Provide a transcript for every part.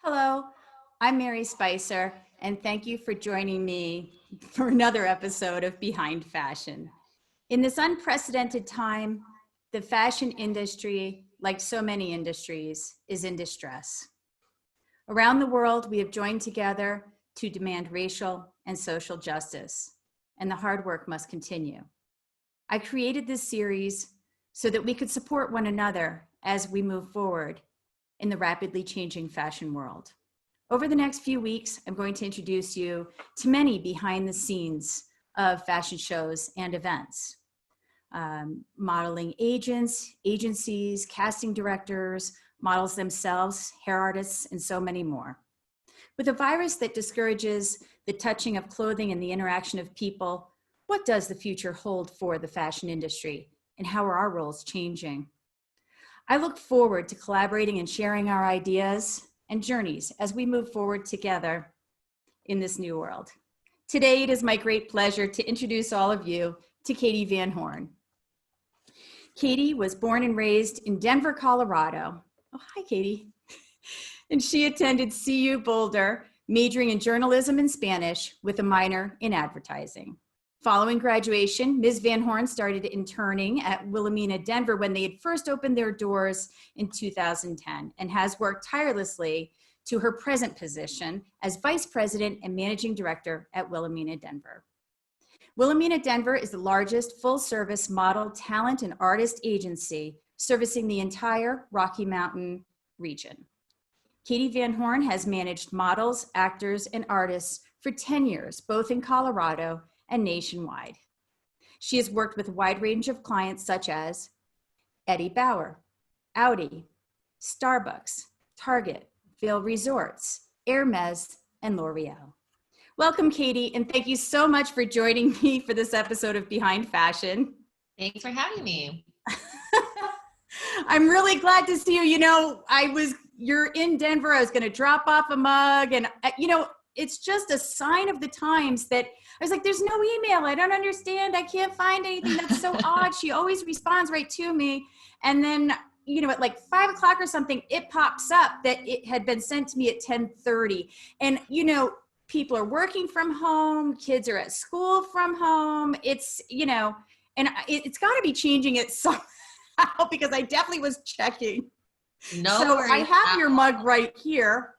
Hello, I'm Mary Spicer, and thank you for joining me for another episode of Behind Fashion. In this unprecedented time, the fashion industry, like so many industries, is in distress. Around the world, we have joined together to demand racial and social justice, and the hard work must continue. I created this series so that we could support one another as we move forward in the rapidly changing fashion world. Over the next few weeks, I'm going to introduce you to many behind the scenes of fashion shows and events. Modeling agents, agencies, casting directors, models themselves, hair artists, and so many more. With a virus that discourages the touching of clothing and the interaction of people, what does the future hold for the fashion industry, and how are our roles changing? I look forward to collaborating and sharing our ideas and journeys as we move forward together in this new world. Today, it is my great pleasure to introduce all of you to Katie Van Horne. Katie was born and raised in Denver, Colorado. Oh, hi, Katie. And she attended CU Boulder, majoring in journalism and Spanish with a minor in advertising. Following graduation, Ms. Van Horne started interning at Wilhelmina, Denver when they had first opened their doors in 2010 and has worked tirelessly to her present position as Vice President and Managing Director at Wilhelmina, Denver. Wilhelmina, Denver is the largest full-service model, talent, and artist agency servicing the entire Rocky Mountain region. Katie Van Horne has managed models, actors, and artists for 10 years, both in Colorado and nationwide. She has worked with a wide range of clients such as Eddie Bauer, Audi, Starbucks, Target, Vail Resorts, Hermes, and L'Oreal. Welcome, Katie, and thank you so much for joining me for this episode of Behind Fashion. Thanks for having me. I'm really glad to see you. You know, you're in Denver. I was going to drop off a mug, and it's just a sign of the times that I was like, there's no email. I don't understand. I can't find anything. That's so odd. She always responds right to me. And then, at like 5 o'clock or something, it pops up that it had been sent to me at 10:30. And, people are working from home. Kids are at school from home. It's, and it's got to be changing it somehow because I definitely was checking. No worries. I have your mug right here.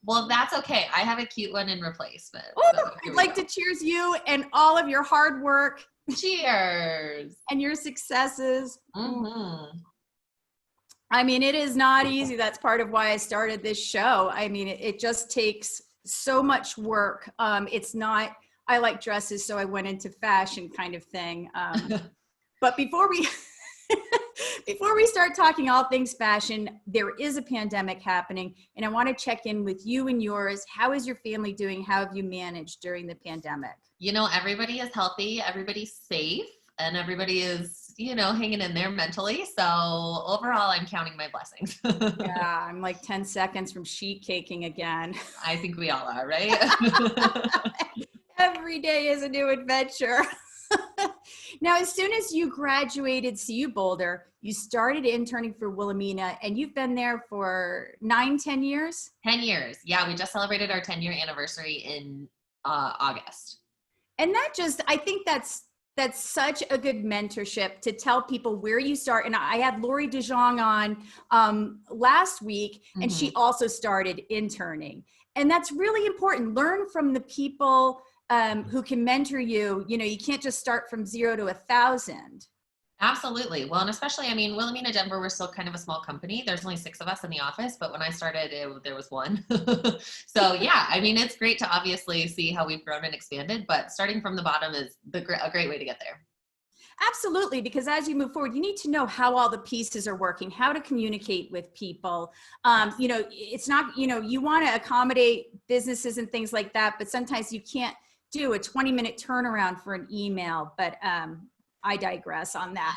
Well, that's okay. I have a cute one in replacement. Oh, so I'd like to cheers you and all of your hard work. Cheers. And your successes. Mm-hmm. I mean, it is not easy. That's part of why I started this show. I mean, it just takes so much work. It's not, I like dresses, so I went into fashion kind of thing. But before we start talking all things fashion, there is a pandemic happening, and I want to check in with you and yours. How is your family doing? How have you managed during the pandemic? Everybody is healthy, everybody's safe, and everybody is, hanging in there mentally. So overall, I'm counting my blessings. Yeah, I'm like 10 seconds from sheet caking again. I think we all are, right? Every day is a new adventure. Now, as soon as you graduated CU Boulder, you started interning for Wilhelmina, and you've been there for 9-10 years? 10 years. Yeah, we just celebrated our 10-year anniversary in August. And I think that's such a good mentorship to tell people where you start. And I had Lori DeJong on last week, and she also started interning. And that's really important. Learn from the people who can mentor you. You can't just start from 0 to 1,000. Absolutely. Well, and especially, Wilhelmina, Denver, we're still kind of a small company. There's only 6 of us in the office, but when I started, there was 1. So yeah, it's great to obviously see how we've grown and expanded, but starting from the bottom is a great way to get there. Absolutely, because as you move forward, you need to know how all the pieces are working, how to communicate with people. It's not, you want to accommodate businesses and things like that, but sometimes you can't do a 20-minute turnaround for an email, but I digress on that.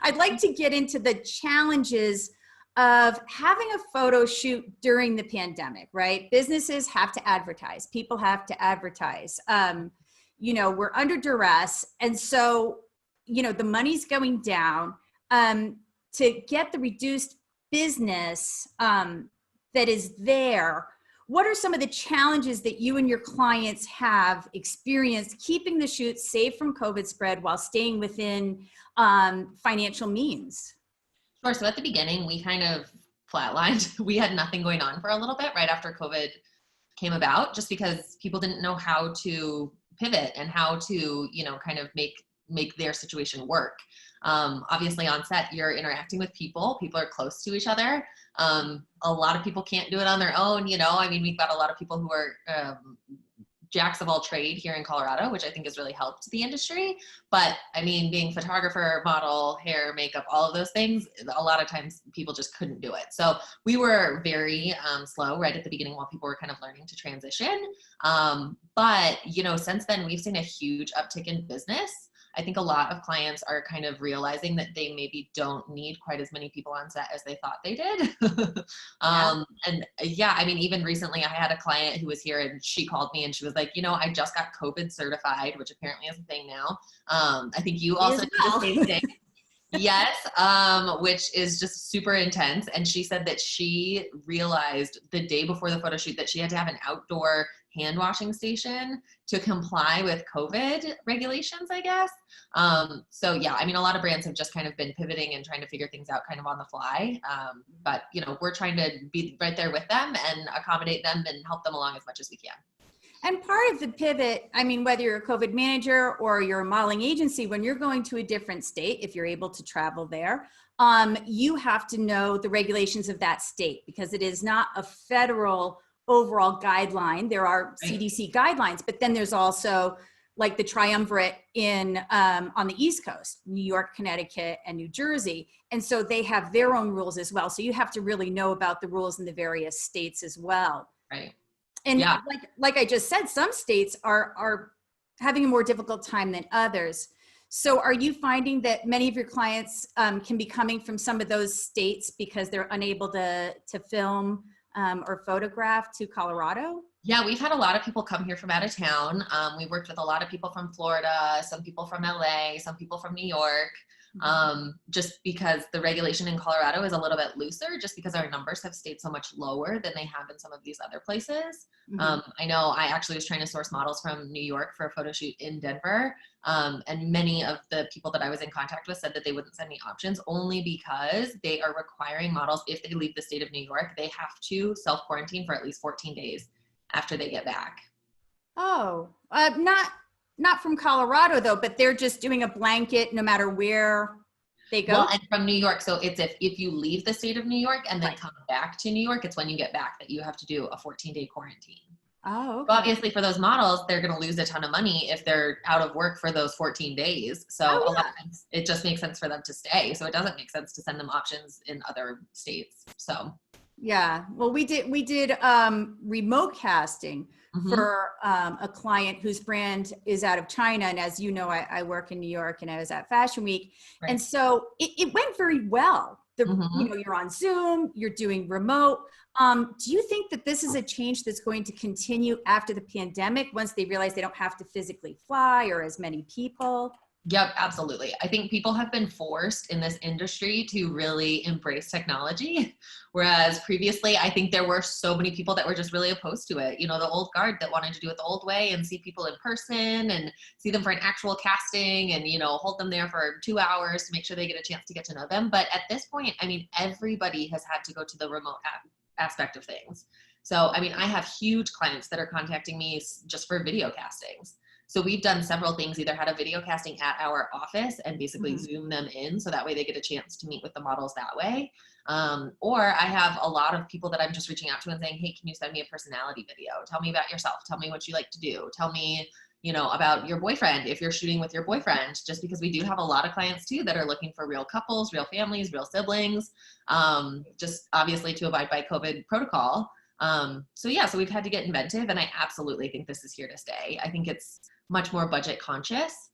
I'd like to get into the challenges of having a photo shoot during the pandemic, right? Businesses have to advertise. People have to advertise. We're under duress. And so, the money's going down. To get the reduced business, that is there, what are some of the challenges that you and your clients have experienced keeping the shoot safe from COVID spread while staying within financial means? Sure. So at the beginning, we kind of flatlined. We had nothing going on for a little bit right after COVID came about, just because people didn't know how to pivot and how to, kind of make their situation work. Obviously on set, you're interacting with people. People are close to each other. A lot of people can't do it on their own. We've got a lot of people who are jacks of all trade here in Colorado, which I think has really helped the industry. But being photographer, model, hair, makeup, all of those things, a lot of times people just couldn't do it. So we were very slow right at the beginning while people were kind of learning to transition. But since then we've seen a huge uptick in business. I think a lot of clients are kind of realizing that they maybe don't need quite as many people on set as they thought they did. Even recently I had a client who was here and she called me and she was like, I just got COVID certified, which apparently is a thing now. I think you also did the same thing. Yes, which is just super intense. And she said that she realized the day before the photo shoot that she had to have an outdoor hand washing station to comply with COVID regulations, I guess. A lot of brands have just kind of been pivoting and trying to figure things out kind of on the fly. But we're trying to be right there with them and accommodate them and help them along as much as we can. And part of the pivot, whether you're a COVID manager or you're a modeling agency, when you're going to a different state, if you're able to travel there, you have to know the regulations of that state because it is not a federal overall guideline. There are CDC guidelines, but then there's also like the triumvirate on the East Coast, New York, Connecticut, and New Jersey. And so they have their own rules as well. So you have to really know about the rules in the various states as well. Right. And like I just said, some states are having a more difficult time than others. So are you finding that many of your clients can be coming from some of those states because they're unable to film or photograph to Colorado? Yeah, we've had a lot of people come here from out of town. We worked with a lot of people from Florida, some people from LA, some people from New York. Just because the regulation in Colorado is a little bit looser, just because our numbers have stayed so much lower than they have in some of these other places. I know I actually was trying to source models from New York for a photo shoot in Denver. And many of the people that I was in contact with said that they wouldn't send me options only because they are requiring models, if they leave the state of New York, they have to self-quarantine for at least 14 days after they get back. Oh, not from Colorado though, but they're just doing a blanket no matter where they go. Well, and from New York. So it's if you leave the state of New York and then come back to New York, it's when you get back that you have to do a 14-day quarantine. Oh, okay. So obviously for those models, they're going to lose a ton of money if they're out of work for those 14 days. So a lot of times it just makes sense for them to stay. So it doesn't make sense to send them options in other states. So yeah, well, we did remote casting for a client whose brand is out of China. And as you know, I work in New York and I was at Fashion Week. Right. And so it went very well. You're on Zoom, you're doing remote. Do you think that this is a change that's going to continue after the pandemic once they realize they don't have to physically fly or as many people? Yep, absolutely. I think people have been forced in this industry to really embrace technology. Whereas previously, I think there were so many people that were just really opposed to it. The old guard that wanted to do it the old way and see people in person and see them for an actual casting and, hold them there for 2 hours to make sure they get a chance to get to know them. But at this point, everybody has had to go to the remote aspect of things. So, I have huge clients that are contacting me just for video castings. So we've done several things, either had a video casting at our office and basically Zoom them in so that way they get a chance to meet with the models that way. Or I have a lot of people that I'm just reaching out to and saying, hey, can you send me a personality video? Tell me about yourself. Tell me what you like to do. Tell me, about your boyfriend if you're shooting with your boyfriend, just because we do have a lot of clients too that are looking for real couples, real families, real siblings, just obviously to abide by COVID protocol. So we've had to get inventive, and I absolutely think this is here to stay. I think it's much more budget conscious,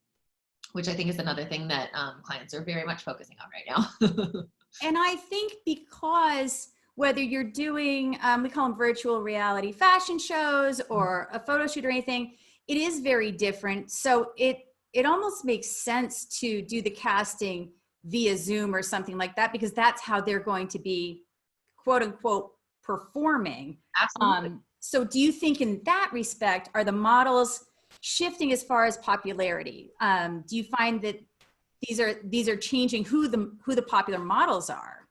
which I think is another thing that clients are very much focusing on right now. And I think because whether you're doing, we call them virtual reality fashion shows or a photo shoot or anything, it is very different. So it almost makes sense to do the casting via Zoom or something like that, because that's how they're going to be, quote unquote, performing. Absolutely. So do you think in that respect, are the models shifting as far as popularity? Do you find that these are changing who the popular models are?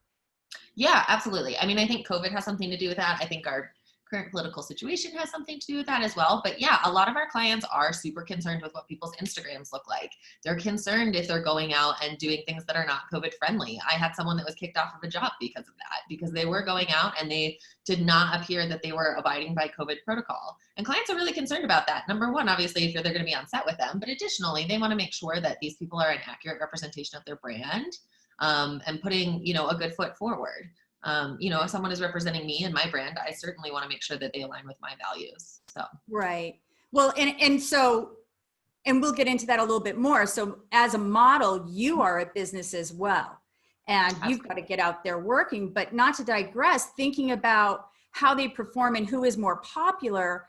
Yeah, absolutely. I mean, I think COVID has something to do with that. I think our current political situation has something to do with that as well. But yeah, a lot of our clients are super concerned with what people's Instagrams look like. They're concerned if they're going out and doing things that are not COVID friendly. I had someone that was kicked off of a job because of that, because they were going out and they did not appear that they were abiding by COVID protocol. And clients are really concerned about that. Number one, obviously, if they're going to be on set with them, but additionally, they want to make sure that these people are an accurate representation of their brand, and putting, a good foot forward. If someone is representing me and my brand, I certainly want to make sure that they align with my values. So, right. Well, and we'll get into that a little bit more. So as a model, you are a business as well, and you've got to get out there working, but not to digress, thinking about how they perform and who is more popular.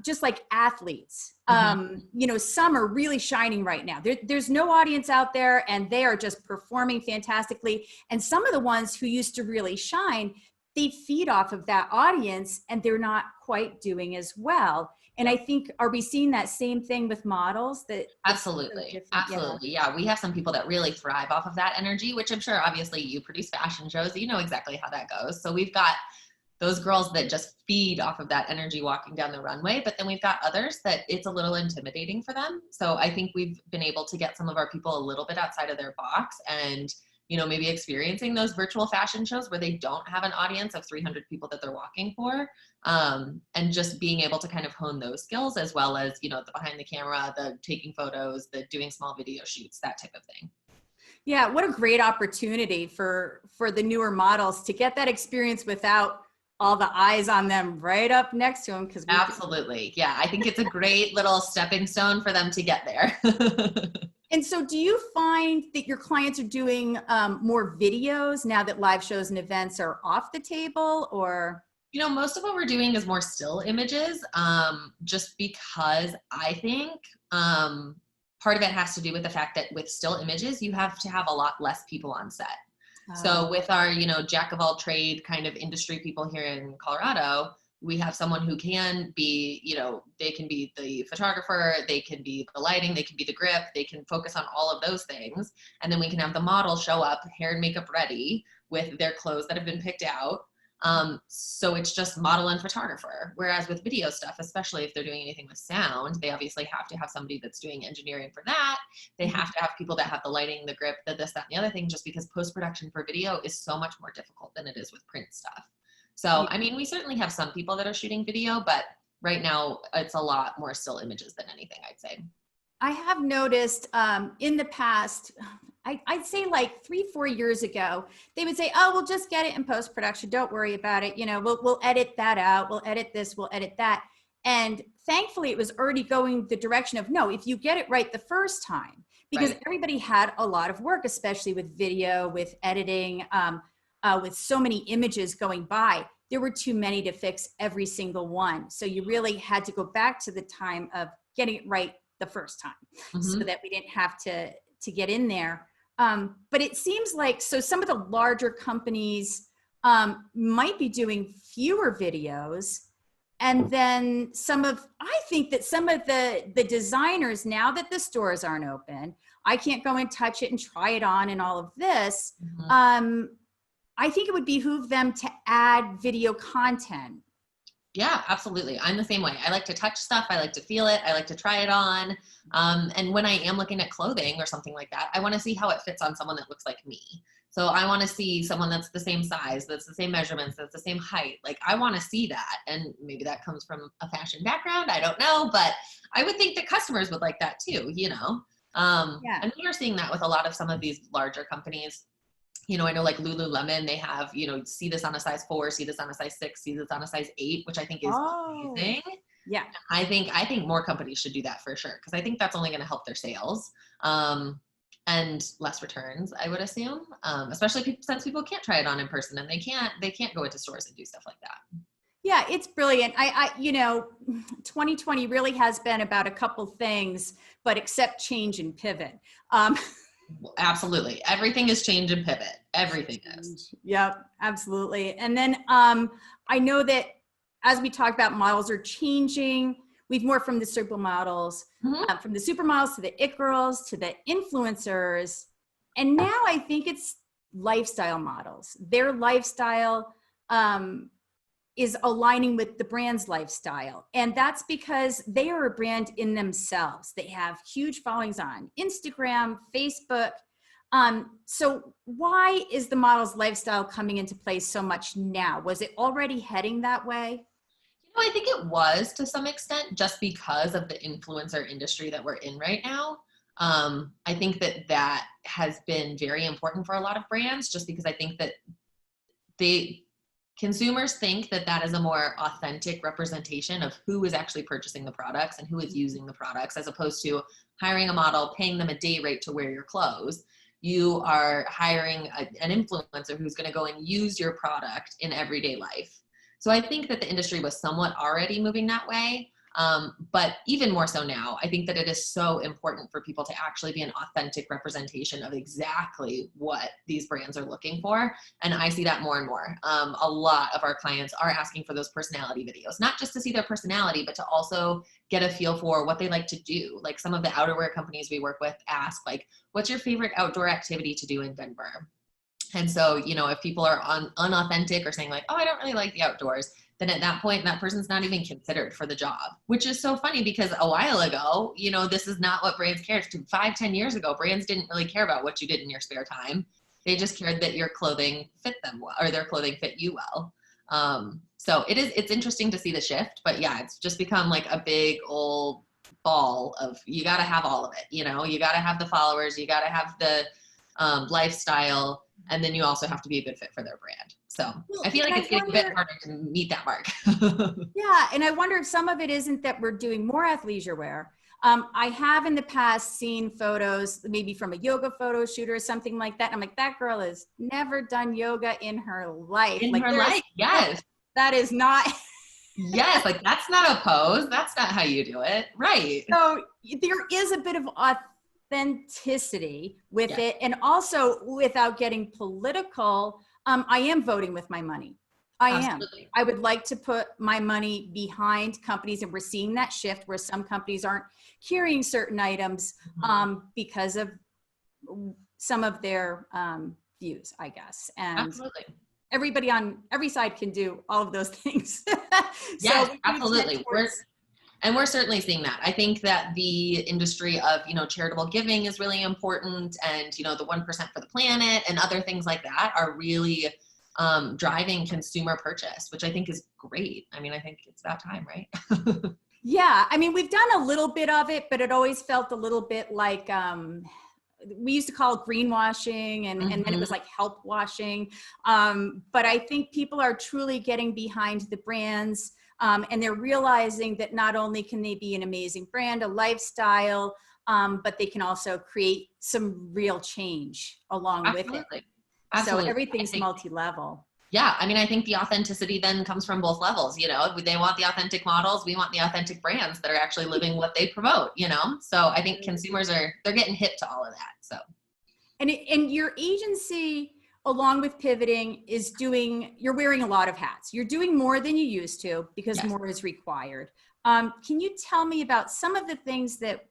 Just like athletes, some are really shining right now. There's no audience out there and they are just performing fantastically. And some of the ones who used to really shine, they feed off of that audience and they're not quite doing as well. And I think, are we seeing that same thing with models? Absolutely. Absolutely. Yeah. We have some people that really thrive off of that energy, which I'm sure obviously you produce fashion shows, you know exactly how that goes. So we've got those girls that just feed off of that energy walking down the runway, but then we've got others that it's a little intimidating for them. So I think we've been able to get some of our people a little bit outside of their box and, maybe experiencing those virtual fashion shows where they don't have an audience of 300 people that they're walking for, and just being able to kind of hone those skills as well as, the behind the camera, the taking photos, the doing small video shoots, that type of thing. Yeah. What a great opportunity for the newer models to get that experience without all the eyes on them right up next to them. Absolutely. Yeah. I think it's a great little stepping stone for them to get there. And so do you find that your clients are doing more videos now that live shows and events are off the table, or? Most of what we're doing is more still images, just because I think part of it has to do with the fact that with still images, you have to have a lot less people on set. So with our, jack of all trade kind of industry people here in Colorado, we have someone who can be, they can be the photographer, they can be the lighting, they can be the grip, they can focus on all of those things. And then we can have the model show up, hair and makeup ready with their clothes that have been picked out. So it's just model and photographer. Whereas with video stuff, especially if they're doing anything with sound, they obviously have to have somebody that's doing engineering for that. They have to have people that have the lighting, the grip, the this, that, and the other thing, just because post-production for video is so much more difficult than it is with print stuff. So, I mean, we certainly have some people that are shooting video, but right now it's a lot more still images than anything, I'd say. I have noticed in the past, I'd say like 3-4 years ago, they would say, oh, we'll just get it in post-production. Don't worry about it. We'll edit that out. We'll edit this, we'll edit that. And thankfully it was already going the direction of, no, if you get it right the first time, because everybody had a lot of work, especially with video, with editing, with so many images going by, there were too many to fix every single one. So you really had to go back to the time of getting it right the first time, so that we didn't have to get in there. But it seems like, so some of the larger companies might be doing fewer videos. And then I think that some of the designers, now that the stores aren't open, I can't go and touch it and try it on and all of this. I think it would behoove them to add video content. Yeah, absolutely. I'm the same way. I like to touch stuff. I like to feel it. I like to try it on. And when I am looking at clothing or something like that, I want to see how it fits on someone that looks like me. So I want to see someone that's the same size, that's the same measurements, that's the same height. Like, I want to see that. And maybe that comes from a fashion background. I don't know, but I would think that customers would like that too, And we are seeing that with a lot of some of these larger companies. I know like Lululemon, they have, see this on a size 4, see this on a size 6, see this on a size 8, which I think is amazing. Yeah. I think more companies should do that for sure, because I think that's only going to help their sales, and less returns, I would assume, especially since people can't try it on in person and they can't go into stores and do stuff like that. Yeah, it's brilliant. 2020 really has been about a couple things, but except change and pivot. Absolutely. Everything is change and pivot. Everything is. Yep, absolutely. And then I know that as we talked about, models are changing. We've morphed from the supermodels, Mhm. from the supermodels to the it girls to the influencers. And now I think it's lifestyle models. Their lifestyle is aligning with the brand's lifestyle. And that's because they are a brand in themselves. They have huge followings on Instagram, Facebook. So why is the model's lifestyle coming into place so much now? Was it already heading that way? I think it was to some extent just because of the influencer industry that we're in right now. I think that has been very important for a lot of brands just because I think that consumers think that is a more authentic representation of who is actually purchasing the products and who is using the products, as opposed to hiring a model, paying them a day rate to wear your clothes. You are hiring an influencer who's going to go and use your product in everyday life. So I think that the industry was somewhat already moving that way. But even more so now, I think that it is so important for people to actually be an authentic representation of exactly what these brands are looking for. And I see that more and more. A lot of our clients are asking for those personality videos, not just to see their personality, but to also get a feel for what they like to do. Like some of the outerwear companies we work with ask, like, what's your favorite outdoor activity to do in Denver? And so, if people are unauthentic or saying like, oh, I don't really like the outdoors, then at that point, that person's not even considered for the job, which is so funny because a while ago, this is not what brands cared. 5-10 years ago, brands didn't really care about what you did in your spare time. They just cared that your clothing fit them well, or their clothing fit you well. So it's interesting to see the shift, but yeah, it's just become like a big old ball of, you got to have all of it. You got to have the followers, you got to have the lifestyle, and then you also have to be a good fit for their brand. So I feel like it's getting a bit harder to meet that mark. Yeah, and I wonder if some of it isn't that we're doing more athleisure wear. I have in the past seen photos, maybe from a yoga photo shoot or something like that. I'm like, that girl has never done yoga in her life. In like her life, yes. That is not. Yes, like that's not a pose. That's not how you do it. Right. So there is a bit of authenticity with it. And also, without getting political, I am voting with my money. Absolutely. I would like to put my money behind companies, and we're seeing that shift where some companies aren't carrying certain items because of some of their views, I guess. And Absolutely. everybody on every side can do all of those things. Yes, so absolutely. We're certainly seeing that. I think that the industry of, charitable giving is really important, and, the 1% for the planet and other things like that are really driving consumer purchase, which I think is great. I mean, I think it's about time, right? Yeah. I mean, we've done a little bit of it, but it always felt a little bit like, we used to call it greenwashing, and then it was like help washing. But I think people are truly getting behind the brands, and they're realizing that not only can they be an amazing brand, a lifestyle, but they can also create some real change along with it. Absolutely. So everything's multi-level. Yeah. I mean, I think the authenticity then comes from both levels. They want the authentic models. We want the authentic brands that are actually living what they promote, So I think consumers they're getting hip to all of that. So. And your agency, along with pivoting, you're wearing a lot of hats. You're doing more than you used to because Yes. more is required. Can you tell me about some of the things that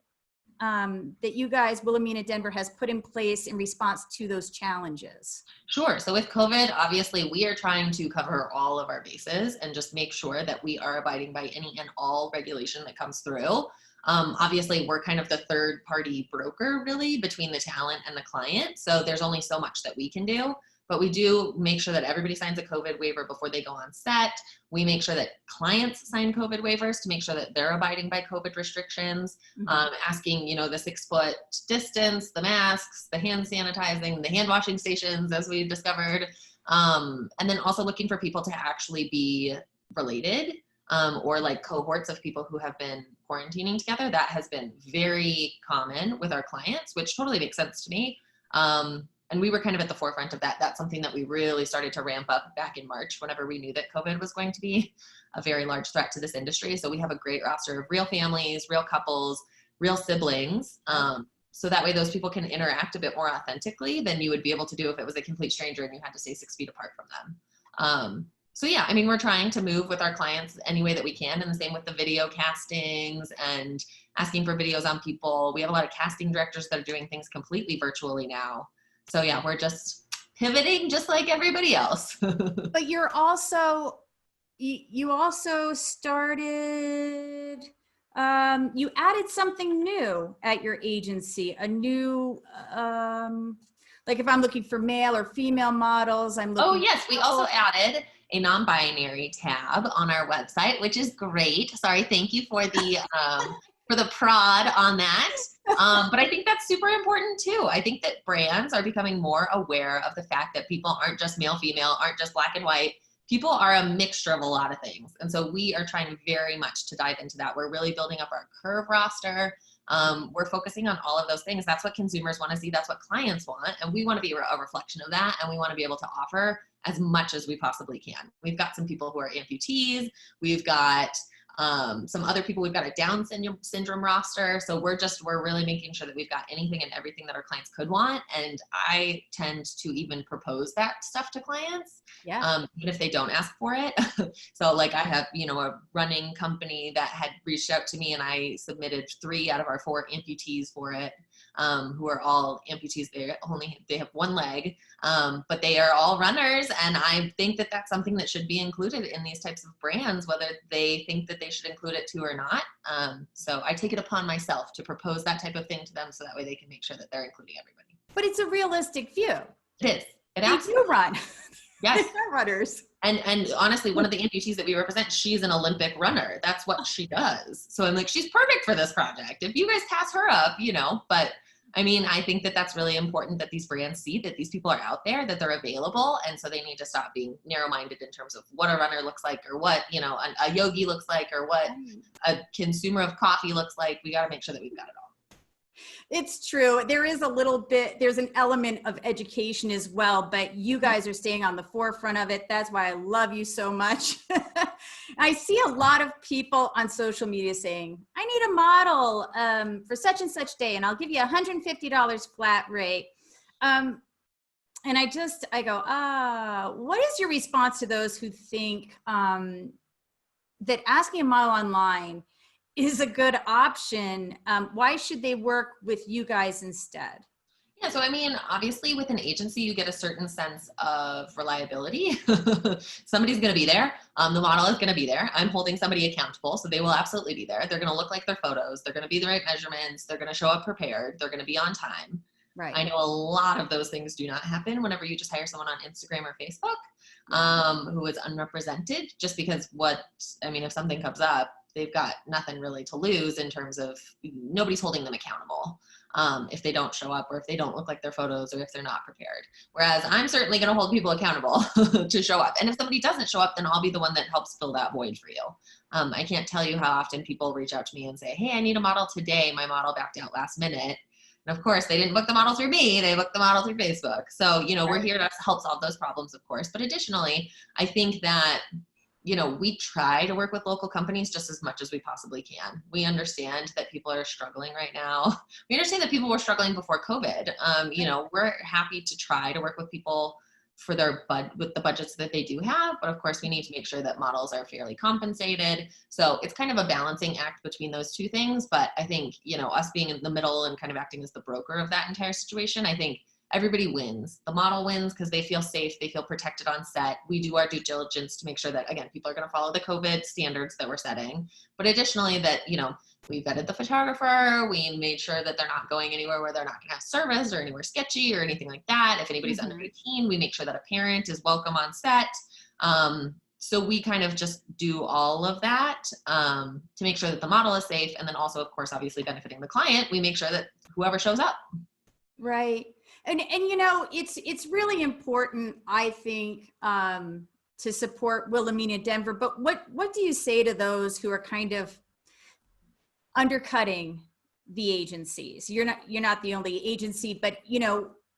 you guys, Wilhelmina Denver, has put in place in response to those challenges? Sure. So with COVID, obviously, we are trying to cover all of our bases and just make sure that we are abiding by any and all regulation that comes through. Obviously, we're kind of the third party broker really between the talent and the client. So there's only so much that we can do. But we do make sure that everybody signs a COVID waiver before they go on set. We make sure that clients sign COVID waivers to make sure that they're abiding by COVID restrictions, asking, the 6-foot distance, the masks, the hand sanitizing, the hand washing stations, as we've discovered. And then also looking for people to actually be related, or like cohorts of people who have been quarantining together. That has been very common with our clients, which totally makes sense to me. And we were kind of at the forefront of that. That's something that we really started to ramp up back in March, whenever we knew that COVID was going to be a very large threat to this industry. So we have a great roster of real families, real couples, real siblings, So that way those people can interact a bit more authentically than you would be able to do if it was a complete stranger and you had to stay 6 feet apart from them. So yeah, I mean, we're trying to move with our clients any way that we can, and the same with the video castings and asking for videos on people. We have a lot of casting directors that are doing things completely virtually now. So yeah, we're just pivoting just like everybody else. But you're also, you also started, you added something new at your agency, a new, like if I'm looking for male or female models, I'm looking. Oh yes, we also added a non-binary tab on our website, which is great. Sorry, thank you for the prod on that. But I think that's super important too. I think that brands are becoming more aware of the fact that people aren't just male, female, aren't just black and white. People are a mixture of a lot of things. And so we are trying very much to dive into that. We're really building up our curve roster. We're focusing on all of those things. That's what consumers want to see. That's what clients want. And we want to be a reflection of that. And we want to be able to offer as much as we possibly can. We've got some people who are amputees. We've got some other people. We've got a Down syndrome roster. So we're really making sure that we've got anything and everything that our clients could want. And I tend to even propose that stuff to clients, even if they don't ask for it. So like I have, a running company that had reached out to me and I submitted 3 out of our 4 amputees for it, who are all amputees. They have 1 leg, but they are all runners. And I think that that's something that should be included in these types of brands, whether they think that they should include it too or not. So I take it upon myself to propose that type of thing to them so that way they can make sure that they're including everybody. But it's a realistic view. It is. They do run. Yes. They're runners. And honestly, one of the amputees that we represent, she's an Olympic runner. That's what she does. So I'm like, she's perfect for this project. If you guys pass her up, but I mean, I think that that's really important that these brands see that these people are out there, that they're available. And so they need to stop being narrow-minded in terms of what a runner looks like or what, a yogi looks like or what a consumer of coffee looks like. We got to make sure that we've got it all. It's true. There is there's an element of education as well, but you guys are staying on the forefront of it. That's why I love you so much. I see a lot of people on social media saying, I need a model for such and such day, and I'll give you $150 flat rate. And I go, what is your response to those who think that asking a model online is a good option? Why should they work with you guys instead? Yeah, so I mean, obviously with an agency, you get a certain sense of reliability. Somebody's going to be there. The model is going to be there. I'm holding somebody accountable, so they will absolutely be there. They're going to look like their photos. They're going to be the right measurements. They're going to show up prepared. They're going to be on time. Right. I know a lot of those things do not happen whenever you just hire someone on Instagram or Facebook who is unrepresented, just because if something comes up, they've got nothing really to lose in terms of nobody's holding them accountable if they don't show up or if they don't look like their photos or if they're not prepared. Whereas I'm certainly going to hold people accountable to show up. And if somebody doesn't show up, then I'll be the one that helps fill that void for you. I can't tell you how often people reach out to me and say, hey, I need a model today. My model backed out last minute. And of course, they didn't book the model through me. They booked the model through Facebook. So, we're here to help solve those problems, of course. But additionally, I think that we try to work with local companies just as much as we possibly can. We understand that people are struggling right now. We understand that people were struggling before COVID. We're happy to try to work with people for with the budgets that they do have. But of course, we need to make sure that models are fairly compensated. So it's kind of a balancing act between those two things. But I think, us being in the middle and kind of acting as the broker of that entire situation, I think everybody wins. The model wins because they feel safe. They feel protected on set. We do our due diligence to make sure that, again, people are going to follow the COVID standards that we're setting. But additionally that, we vetted the photographer. We made sure that they're not going anywhere where they're not going to have service or anywhere sketchy or anything like that. If anybody's under 18, we make sure that a parent is welcome on set. So we kind of just do all of that to make sure that the model is safe. And then also, of course, obviously benefiting the client, we make sure that whoever shows up. Right. And it's really important, I think, to support Wilhelmina Denver. But what do you say to those who are kind of undercutting the agencies? You're not the only agency, but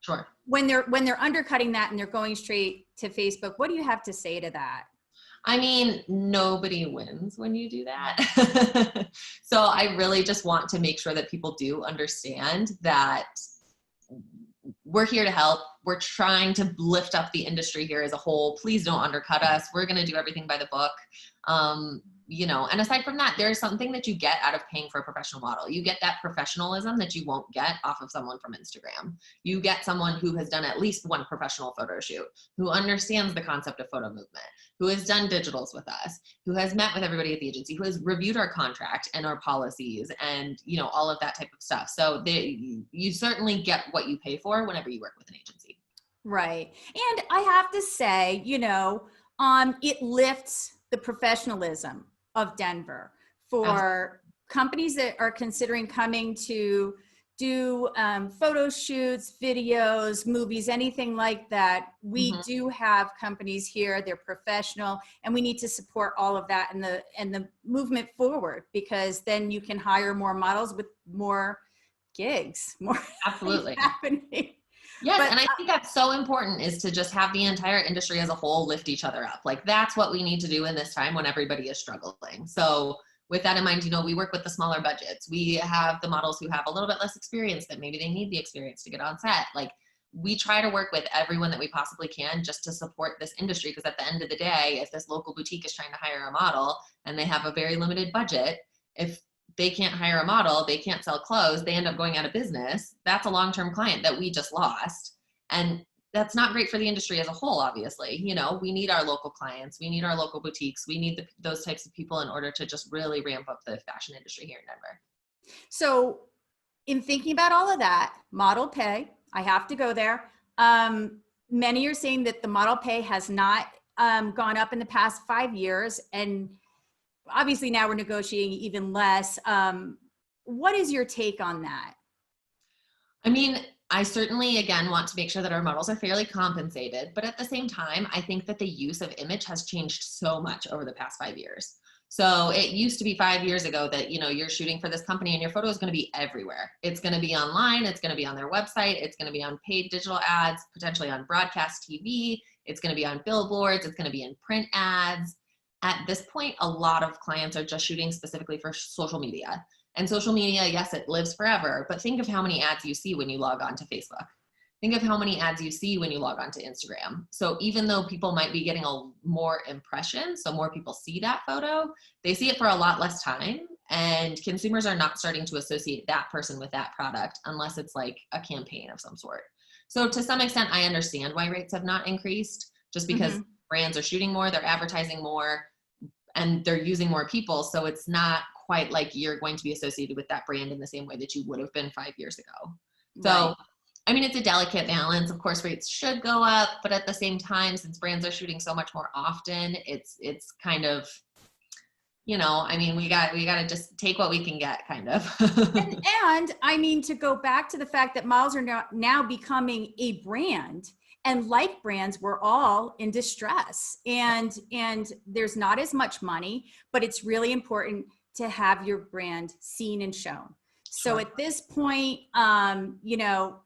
Sure. When they're undercutting that and they're going straight to Facebook, what do you have to say to that? I mean, nobody wins when you do that. So I really just want to make sure that people do understand that we're here to help. We're trying to lift up the industry here as a whole. Please don't undercut us. We're going to do everything by the book. You know, and aside from that, there's something that you get out of paying for a professional model. You get that professionalism that you won't get off of someone from Instagram. You get someone who has done at least one professional photo shoot, who understands the concept of photo movement, who has done digitals with us, who has met with everybody at the agency, who has reviewed our contract and our policies and, you know, all of that type of stuff. So you certainly get what you pay for whenever you work with an agency. Right. And I have to say, you know, it lifts the professionalism of Denver for companies that are considering coming to do photo shoots, videos, movies, anything like that. We do have companies here, they're professional, and we need to support all of that and the movement forward, because then you can hire more models with more gigs, more Absolutely happening. Yes, But and I think that's so important, is to just have the entire industry as a whole lift each other up. Like, that's what we need to do in this time when everybody is struggling. So with that in mind, you know, we work with the smaller budgets. We have the models who have a little bit less experience, that maybe they need the experience to get on set. Like, we try to work with everyone that we possibly can just to support this industry, because at the end of the day, if this local boutique is trying to hire a model and they have a very limited budget, if they can't hire a model, they can't sell clothes, they end up going out of business. That's a long-term client that we just lost. And that's not great for the industry as a whole, obviously. You know, we need our local clients, we need our local boutiques, we need those types of people in order to just really ramp up the fashion industry here in Denver. so in thinking about all of that, model pay, I have to go there. Many are saying that the model pay has not gone up in the past 5 years. And obviously now we're negotiating even less. What is your take on that? I mean, I certainly, again, want to make sure that our models are fairly compensated, but at the same time, I think that the use of image has changed so much over the past 5 years. So it used to be 5 years ago that, you know, you're shooting for this company and your photo is going to be everywhere. It's going to be online. It's going to be on their website. It's going to be on paid digital ads, potentially on broadcast TV. It's going to be on billboards. It's going to be in print ads. At this point, a lot of clients are just shooting specifically for social media. And social media, yes, it lives forever, but think of how many ads you see when you log on to Facebook. Think of how many ads you see when you log on to Instagram. So even though people might be getting a more impressions, so more people see that photo, they see it for a lot less time, and consumers are not starting to associate that person with that product unless it's like a campaign of some sort. So to some extent, I understand why rates have not increased, just because brands are shooting more, they're advertising more, and they're using more people. So it's not quite like you're going to be associated with that brand in the same way that you would have been 5 years ago. So, right. I mean, it's a delicate balance. Of course, rates should go up, but at the same time, since brands are shooting so much more often, it's kind of, you know, I mean, we got to just take what we can get, kind of. and I mean, to go back to the fact that models are now becoming a brand, and like brands, we're all in distress, and there's not as much money, but it's really important to have your brand seen and shown. So at this point, you know,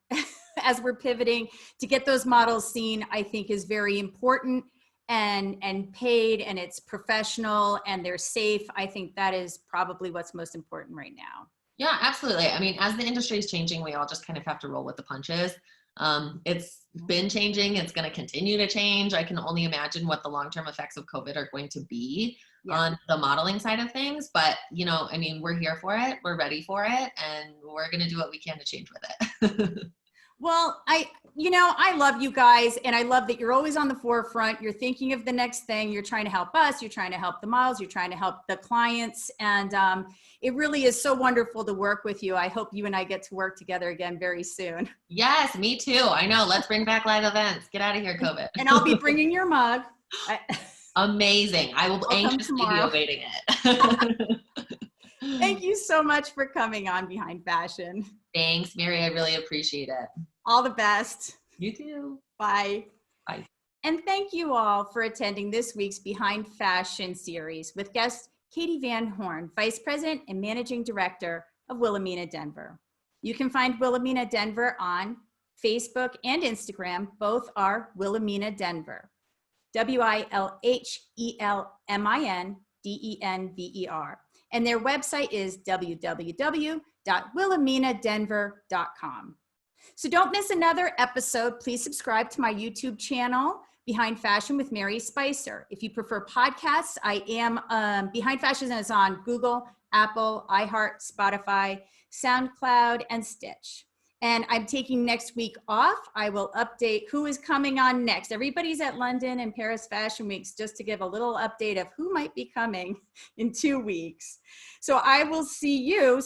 as we're pivoting, to get those models seen, I think is very important, and paid, and it's professional, and they're safe. I think that is probably what's most important right now. Yeah, absolutely. I mean, as the industry is changing, we all just kind of have to roll with the punches. It's been changing. It's going to continue to change. I can only imagine what the long-term effects of COVID are going to be on the modeling side of things. But, you know, I mean, we're here for it. We're ready for it. And we're going to do what we can to change with it. Well, you know, I love you guys, and I love that you're always on the forefront. You're thinking of the next thing. You're trying to help us. You're trying to help the models. You're trying to help the clients. And it really is so wonderful to work with you. I hope you and I get to work together again very soon. Yes, me too. I know. Let's bring back live events. Get out of here, COVID. And I'll be bringing your mug. Amazing. I will anxiously be awaiting it. Thank you so much for coming on Behind Fashion. Thanks, Mary. I really appreciate it. All the best. You too. Bye. Bye. And thank you all for attending this week's Behind Fashion series with guest Katie Van Horne, Vice President and Managing Director of Wilhelmina Denver. You can find Wilhelmina Denver on Facebook and Instagram. Both are Wilhelmina Denver. WILHELMINDENVER. And their website is www.wilhelminadenver.com. So don't miss another episode. Please subscribe to my YouTube channel, Behind Fashion with Mary Spicer. If you prefer podcasts, I am Behind Fashion is on Google, Apple, iHeart, Spotify, SoundCloud, and Stitch. And I'm taking next week off. I will update who is coming on next. Everybody's at London and Paris Fashion Weeks, just to give a little update of who might be coming in 2 weeks. So I will see you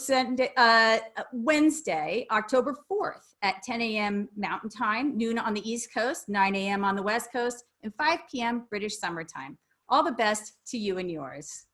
Wednesday, October 4th at 10 a.m. Mountain Time, noon on the East Coast, 9 a.m. on the West Coast, and 5 p.m. British Summer Time. All the best to you and yours.